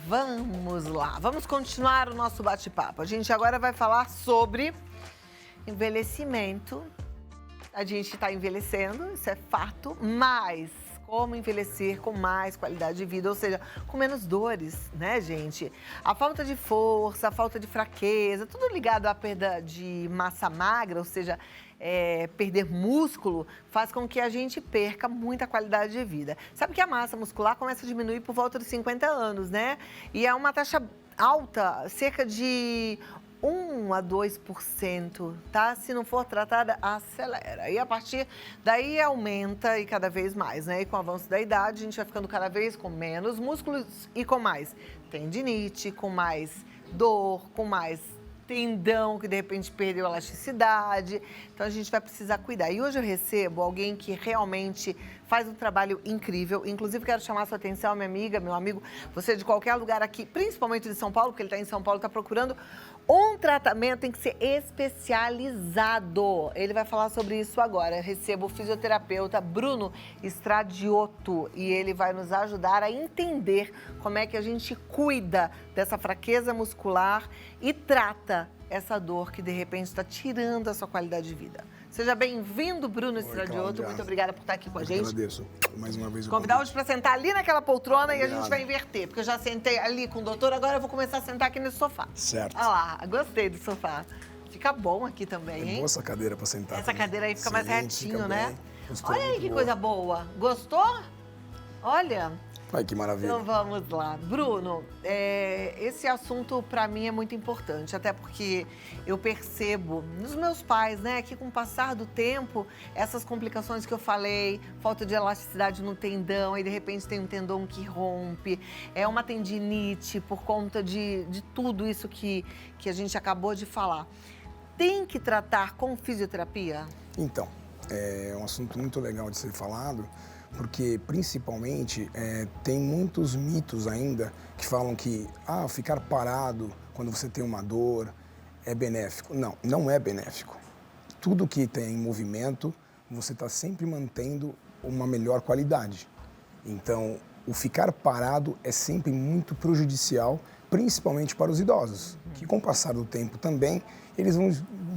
vamos lá. Vamos continuar o nosso bate-papo. A gente agora vai falar sobre envelhecimento. A gente está envelhecendo, isso é fato, mas como envelhecer com mais qualidade de vida, ou seja, com menos dores, né, gente? A falta de força, a falta de fraqueza, tudo ligado à perda de massa magra, ou seja, perder músculo, faz com que a gente perca muita qualidade de vida. Sabe que a massa muscular começa a diminuir por volta dos 50 anos, né? E é uma taxa alta, cerca de 1 a 2%, tá? Se não for tratada, acelera. E a partir daí aumenta e cada vez mais, né? E com o avanço da idade, a gente vai ficando cada vez com menos músculos e com mais tendinite, com mais dor, com mais tendão que de repente perdeu a elasticidade. Então a gente vai precisar cuidar. E hoje eu recebo alguém que realmente faz um trabalho incrível. Inclusive quero chamar a sua atenção, minha amiga, meu amigo, você de qualquer lugar aqui, principalmente de São Paulo, porque ele está em São Paulo, está procurando um tratamento, tem que ser especializado. Ele vai falar sobre isso agora. Eu recebo o fisioterapeuta Bruno Stradiotto e ele vai nos ajudar a entender como é que a gente cuida dessa fraqueza muscular e trata essa dor que de repente está tirando a sua qualidade de vida. Seja bem-vindo, Bruno Stradiotto. Muito obrigada por estar aqui com a gente. Agradeço mais uma vez o Convidar hoje para sentar ali naquela poltrona. Obrigado. E a gente vai inverter, porque eu já sentei ali com o doutor, agora eu vou começar a sentar aqui nesse sofá. Certo. Olha lá, gostei do sofá. Fica bom aqui também, hein? É boa essa cadeira para sentar. Essa cadeira aí fica mais retinho, fica né? bem. Postura Olha aí muito que boa. coisa boa. Gostou? Olha. Ai, que maravilha. Então vamos lá. Bruno, esse assunto para mim é muito importante, até porque eu percebo nos meus pais, né, que com o passar do tempo, essas complicações que eu falei, falta de elasticidade no tendão, aí de repente tem um tendão que rompe, é uma tendinite por conta de tudo isso que a gente acabou de falar. Tem que tratar com fisioterapia? Então, é um assunto muito legal de ser falado, porque principalmente tem muitos mitos ainda que falam que ficar parado quando você tem uma dor é benéfico. Não, não é benéfico. Tudo que tem movimento, você está sempre mantendo uma melhor qualidade. Então, o ficar parado é sempre muito prejudicial, principalmente para os idosos, que com o passar do tempo também, eles vão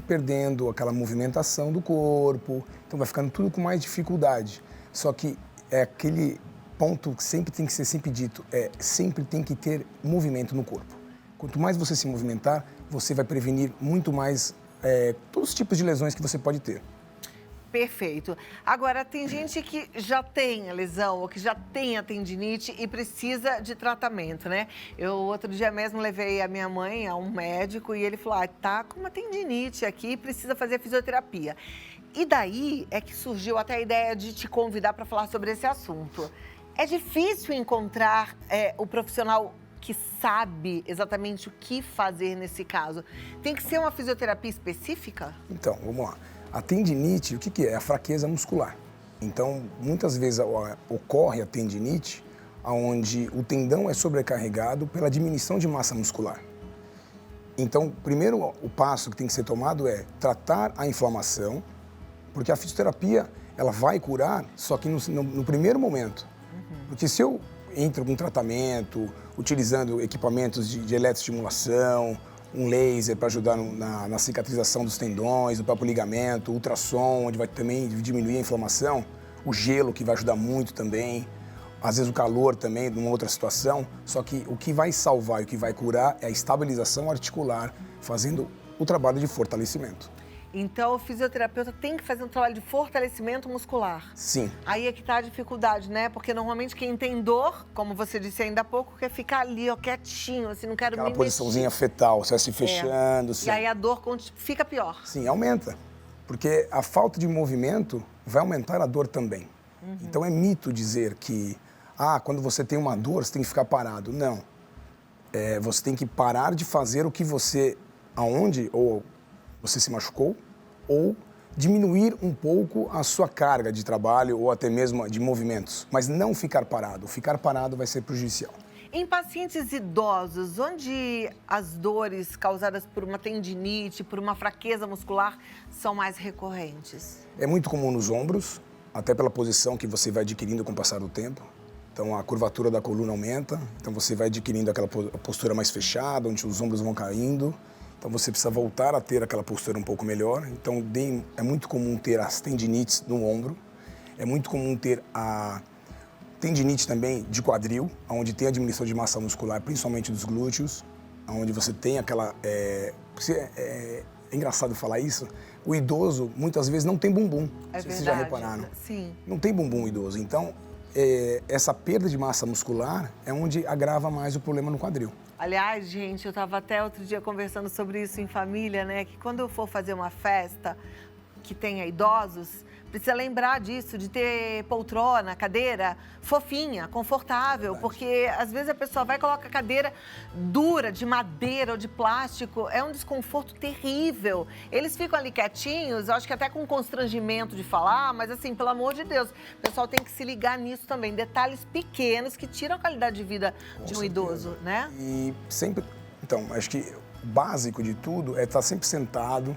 perdendo aquela movimentação do corpo, então vai ficando tudo com mais dificuldade. Só que é aquele ponto que sempre tem que ser sempre dito, sempre tem que ter movimento no corpo. Quanto mais você se movimentar, você vai prevenir muito mais todos os tipos de lesões que você pode ter. Perfeito. Agora, tem gente que já tem a lesão ou que já tem a tendinite e precisa de tratamento, né? Eu, outro dia mesmo, levei a minha mãe a um médico e ele falou, tá com uma tendinite aqui, precisa fazer fisioterapia. E daí é que surgiu até a ideia de te convidar para falar sobre esse assunto. É difícil encontrar o profissional que sabe exatamente o que fazer nesse caso. Tem que ser uma fisioterapia específica? Então, vamos lá. A tendinite, o que é? É a fraqueza muscular. Então, muitas vezes ocorre a tendinite onde o tendão é sobrecarregado pela diminuição de massa muscular. Então, primeiro o passo que tem que ser tomado é tratar a inflamação, porque a fisioterapia ela vai curar, só que no primeiro momento. Porque se eu entro com tratamento, utilizando equipamentos de eletroestimulação, um laser para ajudar na cicatrização dos tendões, o próprio ligamento, ultrassom, onde vai também diminuir a inflamação, o gelo, que vai ajudar muito também, às vezes o calor também, numa outra situação, só que o que vai salvar e o que vai curar é a estabilização articular, fazendo o trabalho de fortalecimento. Então, o fisioterapeuta tem que fazer um trabalho de fortalecimento muscular. Sim. Aí é que tá a dificuldade, né? Porque normalmente quem tem dor, como você disse ainda há pouco, quer ficar ali, ó, quietinho, assim, não quero me Aquela mexer. posiçãozinha fetal, você vai se fechando. E aí a dor fica pior. Sim, aumenta. Porque a falta de movimento vai aumentar a dor também. Então é mito dizer que, quando você tem uma dor, você tem que ficar parado. Não. Você tem que parar de fazer o que você, ou você se machucou, ou diminuir um pouco a sua carga de trabalho ou até mesmo de movimentos, mas não ficar parado. Ficar parado vai ser prejudicial. Em pacientes idosos, onde as dores causadas por uma tendinite, por uma fraqueza muscular, são mais recorrentes? É muito comum nos ombros, até pela posição que você vai adquirindo com o passar do tempo. Então a curvatura da coluna aumenta, então você vai adquirindo aquela postura mais fechada, onde os ombros vão caindo. Então você precisa voltar a ter aquela postura um pouco melhor. Então é muito comum ter as tendinites no ombro, é muito comum ter a tendinite também de quadril, onde tem a diminuição de massa muscular, principalmente dos glúteos, onde você tem aquela... É engraçado falar isso, o idoso muitas vezes não tem bumbum. É Vocês verdade. já repararam? Sim. Não tem bumbum idoso. Então, essa perda de massa muscular é onde agrava mais o problema no quadril. Aliás, gente, eu estava até outro dia conversando sobre isso em família, né? Que quando eu for fazer uma festa que tenha idosos, precisa lembrar disso, de ter poltrona, cadeira fofinha, confortável, porque às vezes a pessoa vai e coloca a cadeira dura, de madeira ou de plástico, é um desconforto terrível. Eles ficam ali quietinhos, eu acho que até com constrangimento de falar, mas assim, pelo amor de Deus, o pessoal tem que se ligar nisso também, detalhes pequenos que tiram a qualidade de vida de um idoso, né? E sempre, então, acho que o básico de tudo é estar sempre sentado,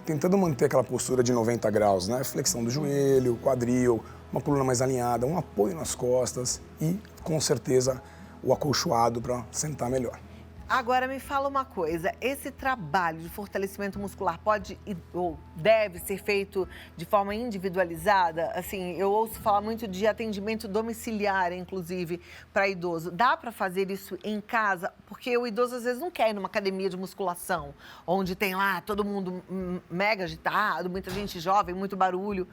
tentando manter aquela postura de 90 graus, né? Flexão do joelho, quadril, uma coluna mais alinhada, um apoio nas costas e, com certeza, o acolchoado para sentar melhor. Agora, me fala uma coisa, esse trabalho de fortalecimento muscular pode ou deve ser feito de forma individualizada? Assim, eu ouço falar muito de atendimento domiciliar, inclusive, para idoso. Dá para fazer isso em casa? Porque o idoso, às vezes, não quer ir numa academia de musculação, onde tem lá todo mundo mega agitado, muita gente jovem, muito barulho.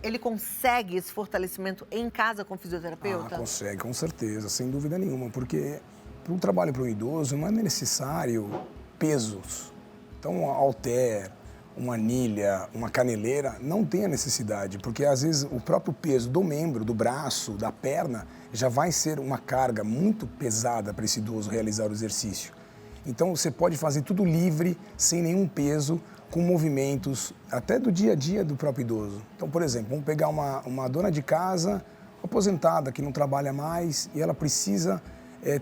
Ele consegue esse fortalecimento em casa com o fisioterapeuta? Consegue, com certeza, sem dúvida nenhuma, porque... Para um trabalho para um idoso não é necessário pesos. Então, um halter, uma anilha, uma caneleira, não tem a necessidade, porque às vezes o próprio peso do membro, do braço, da perna, já vai ser uma carga muito pesada para esse idoso realizar o exercício. Então, você pode fazer tudo livre, sem nenhum peso, com movimentos até do dia a dia do próprio idoso. Então, por exemplo, vamos pegar uma dona de casa aposentada que não trabalha mais e ela precisa...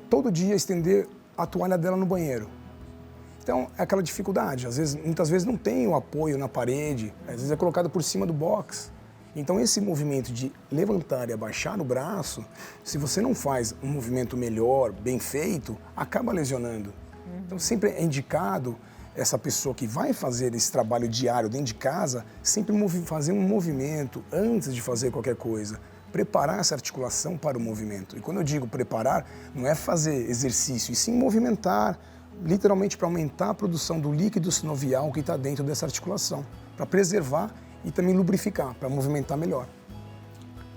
todo dia estender a toalha dela no banheiro. Então, é aquela dificuldade. Muitas vezes não tem o apoio na parede, às vezes é colocado por cima do box. Então, esse movimento de levantar e abaixar o braço, se você não faz um movimento melhor, bem feito, acaba lesionando. Então, sempre é indicado essa pessoa que vai fazer esse trabalho diário dentro de casa, sempre fazer um movimento antes de fazer qualquer coisa. Preparar essa articulação para o movimento. E quando eu digo preparar, não é fazer exercício, e sim movimentar, literalmente para aumentar a produção do líquido sinovial que está dentro dessa articulação, para preservar e também lubrificar, para movimentar melhor.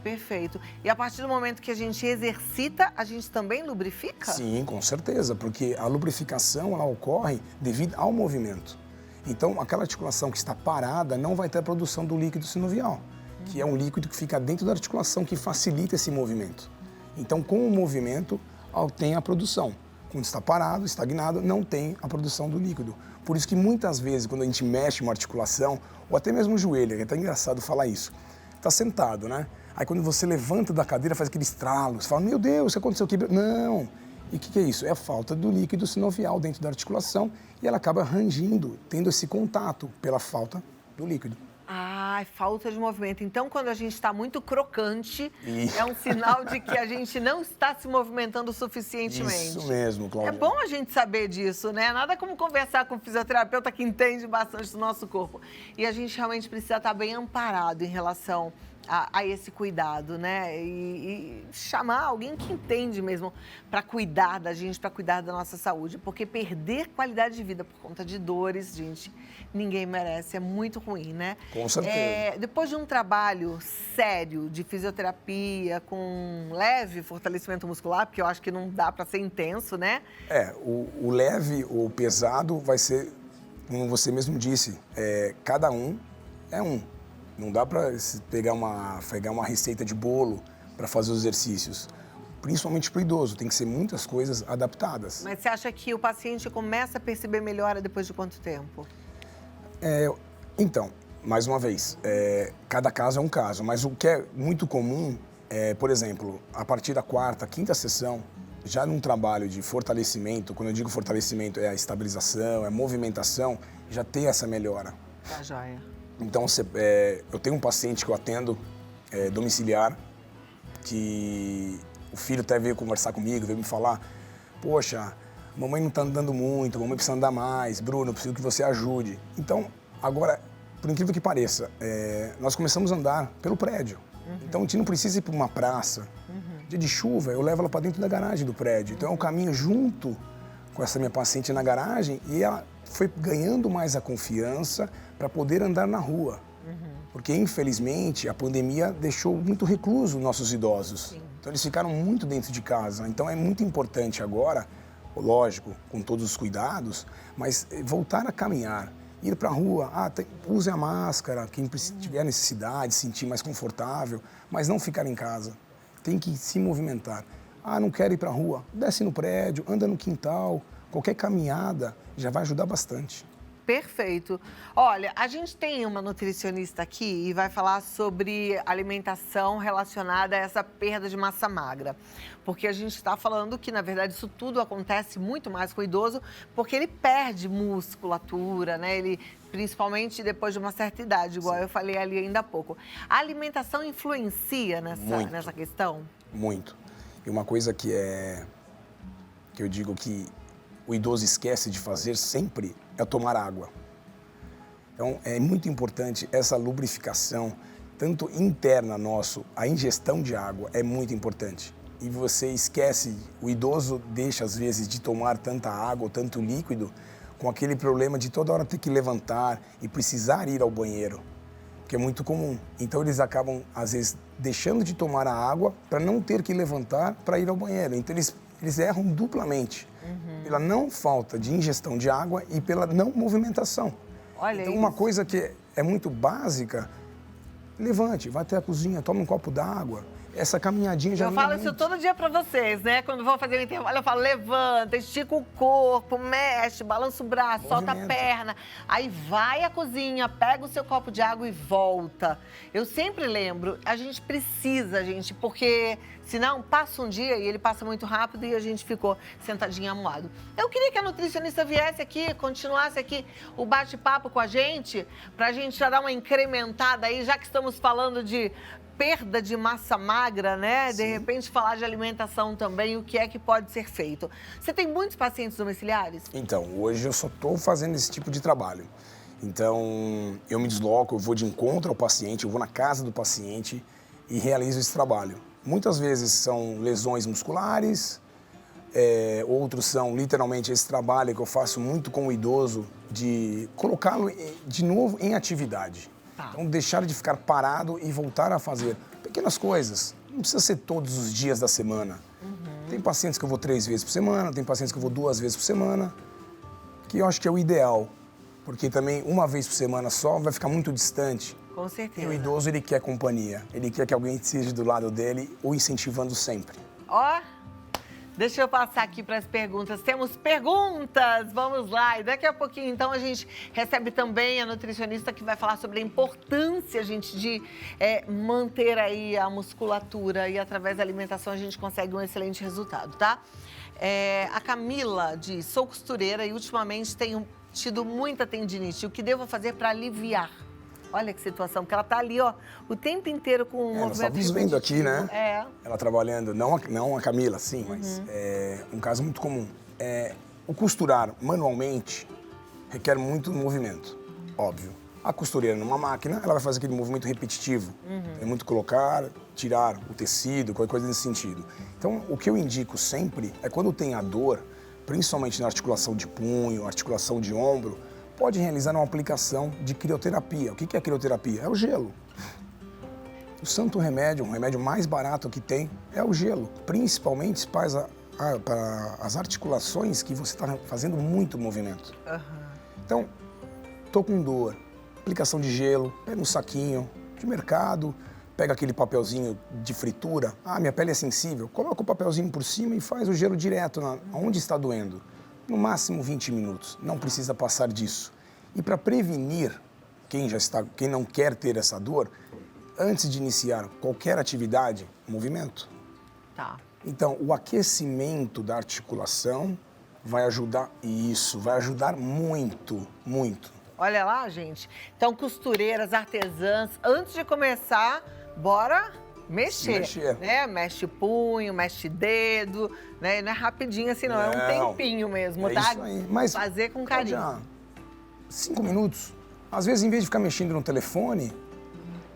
Perfeito. E a partir do momento que a gente exercita, a gente também lubrifica? Sim, com certeza, porque a lubrificação ela ocorre devido ao movimento. Então, aquela articulação que está parada não vai ter a produção do líquido sinovial, que é um líquido que fica dentro da articulação que facilita esse movimento. Então, com o movimento, tem a produção. Quando está parado, estagnado, não tem a produção do líquido. Por isso que muitas vezes, quando a gente mexe uma articulação, ou até mesmo o joelho, é até engraçado falar isso, está sentado, né? Aí quando você levanta da cadeira, faz aquele estralo, você fala, meu Deus, o que aconteceu? Não! E o que é isso? É a falta do líquido sinovial dentro da articulação e ela acaba rangindo, tendo esse contato pela falta do líquido. Falta de movimento. Então, quando a gente está muito crocante, é um sinal de que a gente não está se movimentando suficientemente. Isso mesmo, Cláudia. É bom a gente saber disso, né? Nada como conversar com um fisioterapeuta que entende bastante do nosso corpo. E a gente realmente precisa estar bem amparado em relação a esse cuidado, né? E chamar alguém que entende mesmo para cuidar da gente, para cuidar da nossa saúde. Porque perder qualidade de vida por conta de dores, gente, ninguém merece. É muito ruim, né? Com certeza. Depois de um trabalho sério de fisioterapia, com leve fortalecimento muscular, porque eu acho que não dá para ser intenso, né? O leve ou pesado vai ser, como você mesmo disse, cada um é um. Não dá para pegar uma receita de bolo para fazer os exercícios. Principalmente para o idoso, tem que ser muitas coisas adaptadas. Mas você acha que o paciente começa a perceber melhora depois de quanto tempo? Então, mais uma vez, cada caso é um caso, mas o que é muito comum é, por exemplo, a partir da quarta, quinta sessão, já num trabalho de fortalecimento, quando eu digo fortalecimento é a estabilização, é a movimentação, já tem essa melhora. Tá joia. Então, eu tenho um paciente que eu atendo domiciliar, que O filho até veio conversar comigo, veio me falar, poxa, mamãe não está andando muito, mamãe precisa andar mais, Bruno, eu preciso que você ajude. Então, agora, por incrível que pareça, nós começamos a andar pelo prédio. Então, a gente não precisa ir para uma praça. Dia de chuva, eu levo ela para dentro da garagem do prédio. Então, eu caminho junto com essa minha paciente na garagem e ela foi ganhando mais a confiança para poder andar na rua. Porque, infelizmente, a pandemia deixou muito recluso nossos idosos. Sim. Então, eles ficaram muito dentro de casa. Então, é muito importante agora, lógico, com todos os cuidados, mas voltar a caminhar, ir para a rua, use a máscara, quem tiver necessidade, sentir mais confortável, mas não ficar em casa. Tem que se movimentar. Não quero ir para a rua, desce no prédio, anda no quintal, qualquer caminhada já vai ajudar bastante. Perfeito. Olha, a gente tem uma nutricionista aqui e vai falar sobre alimentação relacionada a essa perda de massa magra. Porque a gente está falando que, na verdade, isso tudo acontece muito mais com o idoso, porque ele perde musculatura, né? Ele, principalmente depois de uma certa idade, igual eu falei ali ainda há pouco. A alimentação influencia nessa questão? Muito. E uma coisa que eu digo que o idoso esquece de fazer sempre é tomar água. Então, é muito importante essa lubrificação, tanto interna nosso, a ingestão de água é muito importante. E você esquece, o idoso deixa às vezes de tomar tanta água ou tanto líquido com aquele problema de toda hora ter que levantar e precisar ir ao banheiro, que é muito comum. Então, eles acabam, às vezes, deixando de tomar a água para não ter que levantar para ir ao banheiro. Então, eles erram duplamente. Pela não falta de ingestão de água e pela não movimentação. Olha então, isso. Uma coisa que é muito básica, levante, vai até a cozinha, tome um copo d'água. Essa caminhadinha já Eu falo isso todo dia pra vocês, né? Quando vou fazer o intervalo, eu falo, levanta, estica o corpo, mexe, balança o braço, solta a perna. Aí vai à cozinha, pega o seu copo de água e volta. Eu sempre lembro, a gente precisa, gente, porque senão passa um dia e ele passa muito rápido e a gente ficou sentadinho amuado. Eu queria que a nutricionista viesse aqui, continuasse aqui o bate-papo com a gente, pra gente já dar uma incrementada aí, já que estamos falando de perda de massa magra, né? Sim. De repente falar de alimentação também, o que é que pode ser feito. Você tem muitos pacientes domiciliares? Então, hoje eu só estou fazendo esse tipo de trabalho. Então, eu me desloco, eu vou de encontro ao paciente, eu vou na casa do paciente e realizo esse trabalho. Muitas vezes são lesões musculares, outros são literalmente esse trabalho que eu faço muito com o idoso, de colocá-lo de novo em atividade. Então, deixar de ficar parado e voltar a fazer pequenas coisas. Não precisa ser todos os dias da semana. Tem pacientes que eu vou 3 vezes por semana, tem pacientes que eu vou 2 vezes por semana, que eu acho que é o ideal. Porque também, uma vez por semana só, vai ficar muito distante. Com certeza. E o idoso, ele quer companhia. Ele quer que alguém esteja do lado dele, o incentivando sempre. Deixa eu passar aqui para as perguntas. Temos perguntas, vamos lá. E daqui a pouquinho, então, a gente recebe também a nutricionista que vai falar sobre a importância, gente, de manter aí a musculatura e através da alimentação a gente consegue um excelente resultado, tá? A Camila diz, sou costureira e ultimamente tenho tido muita tendinite. O que devo fazer para aliviar? Olha que situação, porque ela tá ali, ó, o tempo inteiro com o movimento. Nós estamos vendo aqui, né? Ela trabalhando, não a Camila, sim, mas é um caso muito comum. O costurar manualmente requer muito movimento, óbvio. A costureira numa máquina, ela vai fazer aquele movimento repetitivo. É muito colocar, tirar o tecido, qualquer coisa nesse sentido. Então, o que eu indico sempre é quando tem a dor, principalmente na articulação de punho, articulação de ombro, pode realizar uma aplicação de crioterapia. O que é crioterapia? É o gelo. O santo remédio, o remédio mais barato que tem, é o gelo. Principalmente para as articulações que você está fazendo muito movimento. Então, estou com dor, aplicação de gelo, pega um saquinho de mercado, pega aquele papelzinho de fritura. Minha pele é sensível. Coloca o papelzinho por cima e faz o gelo direto onde está doendo. No máximo 20 minutos, não precisa passar disso. E para prevenir quem não quer ter essa dor, antes de iniciar qualquer atividade, movimento. Tá. Então, o aquecimento da articulação vai ajudar isso, vai ajudar muito, muito. Olha lá, gente. Então, costureiras, artesãs, antes de começar, bora mexer. Né? Mexe punho, mexe dedo, né? Não é rapidinho assim, não. É um tempinho mesmo, tá? Isso aí. Mas fazer com carinho. Já 5 minutos. Às vezes, em vez de ficar mexendo no telefone,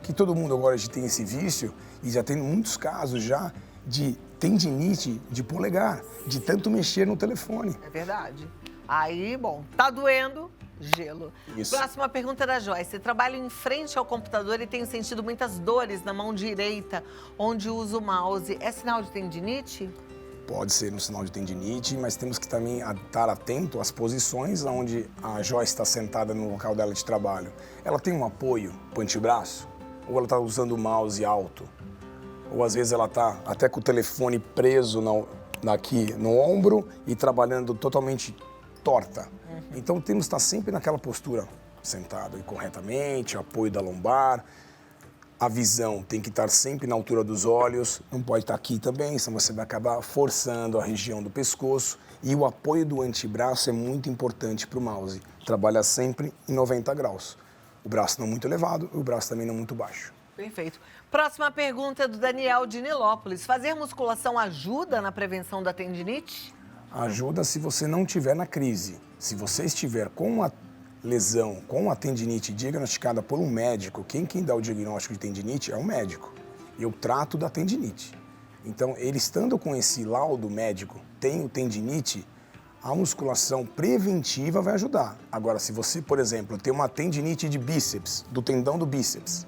que todo mundo agora já tem esse vício, e já tem muitos casos já de tendinite de polegar, de tanto mexer no telefone. É verdade. Aí, bom, tá doendo, gelo. Isso. Próxima pergunta da Joyce. Trabalho em frente ao computador e tenho sentido muitas dores na mão direita, onde uso o mouse. É sinal de tendinite? Pode ser um sinal de tendinite, mas temos que também estar atento às posições onde a Joyce está sentada no local dela de trabalho. Ela tem um apoio para o antebraço? Ou ela está usando o mouse alto? Ou às vezes ela está até com o telefone preso aqui no ombro e trabalhando totalmente torta. Então temos que estar sempre naquela postura, sentado e corretamente, apoio da lombar. A visão tem que estar sempre na altura dos olhos, não pode estar aqui também, senão você vai acabar forçando a região do pescoço. E o apoio do antebraço é muito importante para o mouse. Trabalha sempre em 90 graus. O braço não muito elevado e o braço também não muito baixo. Perfeito. Próxima pergunta é do Daniel de Nilópolis. Fazer musculação ajuda na prevenção da tendinite? Ajuda se você não estiver na crise. Se você estiver com a lesão, com a tendinite diagnosticada por um médico, quem dá o diagnóstico de tendinite é o médico. Eu trato da tendinite. Então, ele estando com esse laudo médico, tem tendinite, a musculação preventiva vai ajudar. Agora, se você, por exemplo, tem uma tendinite de bíceps, do tendão do bíceps,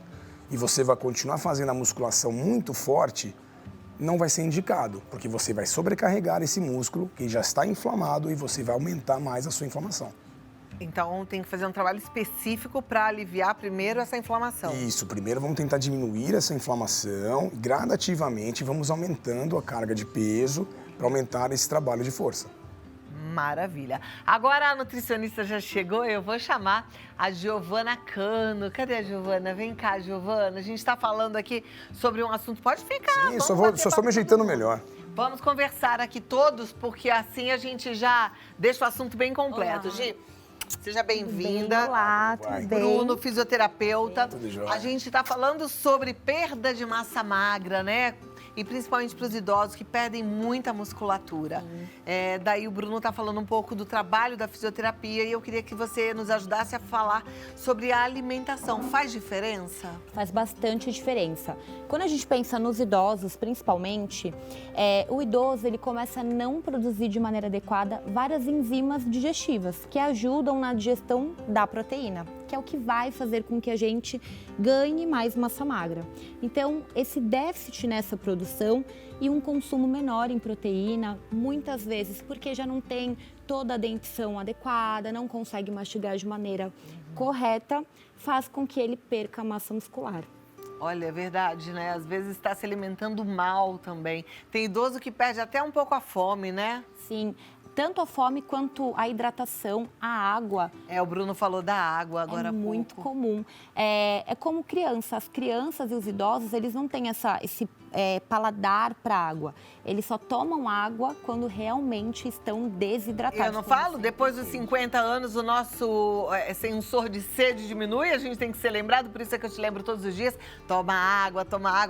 e você vai continuar fazendo a musculação muito forte, não vai ser indicado, porque você vai sobrecarregar esse músculo que já está inflamado e você vai aumentar mais a sua inflamação. Então, tem que fazer um trabalho específico para aliviar primeiro essa inflamação. Isso, primeiro vamos tentar diminuir essa inflamação e gradativamente vamos aumentando a carga de peso para aumentar esse trabalho de força. Maravilha. Agora a nutricionista já chegou, eu vou chamar a Giovana Cano. Cadê a Giovana? Vem cá, Giovana. A gente está falando aqui sobre um assunto. Pode ficar. Sim, só estou me ajeitando melhor. Vamos conversar aqui todos, porque assim a gente já deixa o assunto bem completo. Olá. Gi, seja bem-vinda. Olá, tudo bem? Bruno, fisioterapeuta. Tudo jóia. A gente está falando sobre perda de massa magra, né? E principalmente para os idosos que perdem muita musculatura. Daí o Bruno está falando um pouco do trabalho da fisioterapia e eu queria que você nos ajudasse a falar sobre a alimentação. Faz diferença? Faz bastante diferença. Quando a gente pensa nos idosos, principalmente, o idoso ele começa a não produzir de maneira adequada várias enzimas digestivas que ajudam na digestão da proteína, que é o que vai fazer com que a gente ganhe mais massa magra. Então, esse déficit nessa produção e um consumo menor em proteína, muitas vezes porque já não tem toda a dentição adequada, não consegue mastigar de maneira correta, faz com que ele perca a massa muscular. Olha, é verdade, né? Às vezes está se alimentando mal também. Tem idoso que perde até um pouco a fome, né? Sim, tanto a fome quanto a hidratação, a água. O Bruno falou da água agora há pouco. É muito comum. É como criança. As crianças e os idosos, eles não têm esse paladar para água. Eles só tomam água quando realmente estão desidratados. Eu não falo? Depois dos 50 anos, o nosso sensor de sede diminui. A gente tem que ser lembrado, por isso é que eu te lembro todos os dias. Toma água,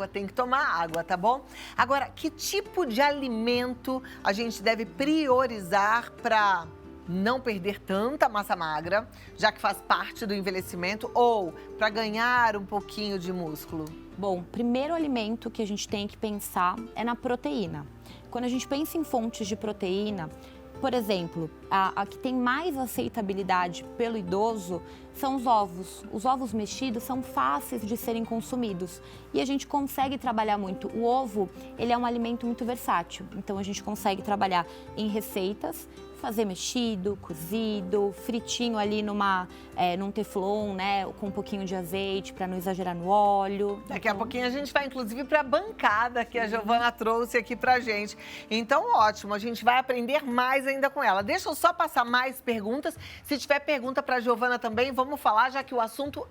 tem que tomar água, tá bom? Agora, que tipo de alimento a gente deve priorizar para não perder tanta massa magra, já que faz parte do envelhecimento, ou para ganhar um pouquinho de músculo? Bom, primeiro alimento que a gente tem que pensar é na proteína. Quando a gente pensa em fontes de proteína, por exemplo, a que tem mais aceitabilidade pelo idoso são os ovos. Os ovos mexidos são fáceis de serem consumidos e a gente consegue trabalhar muito. O ovo, ele é um alimento muito versátil, então a gente consegue trabalhar em receitas, fazer mexido, cozido, fritinho ali num teflon, né, com um pouquinho de azeite para não exagerar no óleo. Daqui a pouquinho a gente vai, inclusive, para a bancada que a Giovana trouxe aqui pra gente. Então, ótimo, a gente vai aprender mais ainda com ela. Deixa eu só passar mais perguntas. Se tiver pergunta para a Giovana também, vamos falar, já que o assunto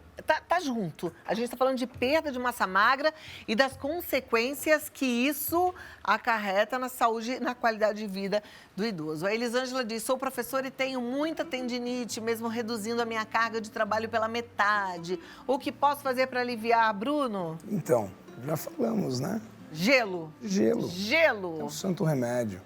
tá junto. A gente está falando de perda de massa magra e das consequências que isso acarreta na saúde e na qualidade de vida do idoso. A Elisângela diz, sou professora e tenho muita tendinite, mesmo reduzindo a minha carga de trabalho pela metade. O que posso fazer para aliviar, Bruno? Então, já falamos, né? Gelo. Gelo. Gelo. É um santo remédio.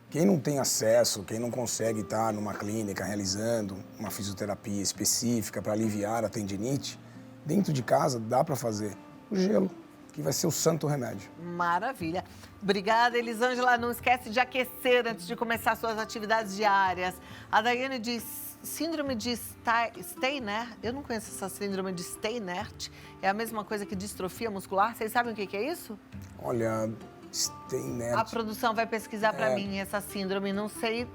Quem não tem acesso, quem não consegue estar numa clínica realizando uma fisioterapia específica para aliviar a tendinite, dentro de casa dá para fazer o gelo, que vai ser o santo remédio. Maravilha. Obrigada, Elisângela. Não esquece de aquecer antes de começar suas atividades diárias. A Daiane diz, síndrome de Steiner, eu não conheço essa síndrome de Steinert, é a mesma coisa que distrofia muscular. Vocês sabem o que é isso? Olha, Steinert... A produção vai pesquisar para mim essa síndrome. Não sei,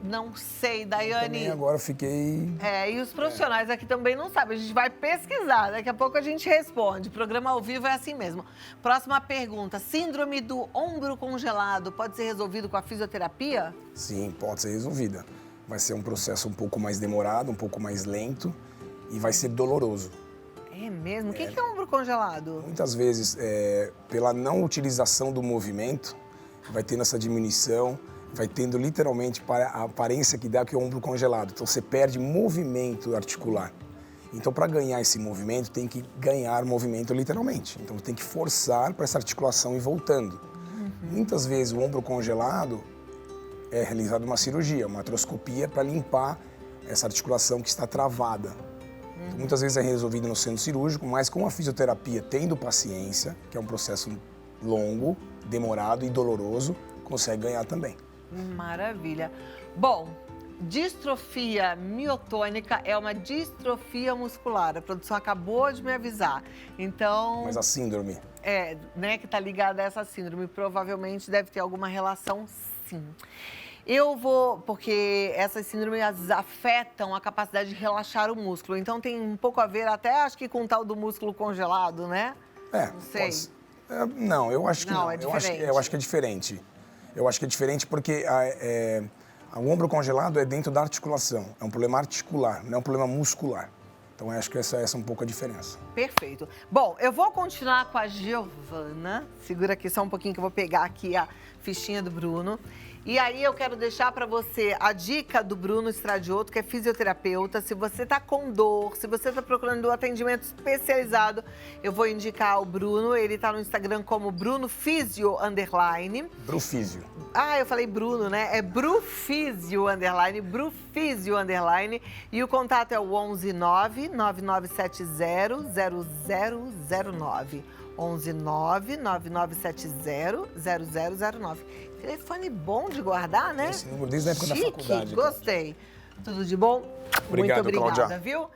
Daiane. Também agora fiquei... E os profissionais aqui também não sabem. A gente vai pesquisar, daqui a pouco a gente responde. O programa ao vivo é assim mesmo. Próxima pergunta. Síndrome do ombro congelado pode ser resolvido com a fisioterapia? Sim, pode ser resolvida. Vai ser um processo um pouco mais demorado, um pouco mais lento e vai ser doloroso. É mesmo? O que é ombro congelado? Muitas vezes, pela não utilização do movimento, vai tendo essa diminuição, vai tendo literalmente a aparência que dá que é o ombro congelado. Então, você perde movimento articular. Então, para ganhar esse movimento, tem que ganhar movimento literalmente. Então, tem que forçar para essa articulação ir voltando. Muitas vezes, o ombro congelado é realizada uma cirurgia, uma artroscopia para limpar essa articulação que está travada. Então, muitas vezes é resolvido no centro cirúrgico, mas com a fisioterapia, tendo paciência, que é um processo longo, demorado e doloroso, consegue ganhar também. Maravilha. Bom, distrofia miotônica é uma distrofia muscular. A produção acabou de me avisar. Então... Mas a síndrome? Que está ligada a essa síndrome. Provavelmente deve ter alguma relação, sim. Eu vou, porque essas síndromes afetam a capacidade de relaxar o músculo. Então tem um pouco a ver até, acho que com o tal do músculo congelado, né? Não sei. Não, eu acho que não. É diferente. Eu acho que é diferente. Eu acho que é diferente porque o ombro congelado é dentro da articulação. É um problema articular, não é um problema muscular. Então, eu acho que essa é um pouco a diferença. Perfeito. Bom, eu vou continuar com a Giovana. Segura aqui só um pouquinho que eu vou pegar aqui a fichinha do Bruno. E aí eu quero deixar para você a dica do Bruno Stradioto, que é fisioterapeuta. Se você está com dor, se você está procurando um atendimento especializado, eu vou indicar o Bruno. Ele está no Instagram como BrunoFisio_. Brufísio. Eu falei Bruno, né? É Brufisio_, Brufisio_. E o contato é o 119-9970-0009. 119-9970-0009. Telefone bom de guardar, né? Esse número desde a época da faculdade. Gostei. Tudo de bom? Obrigado, Muito obrigada, Cláudia. viu?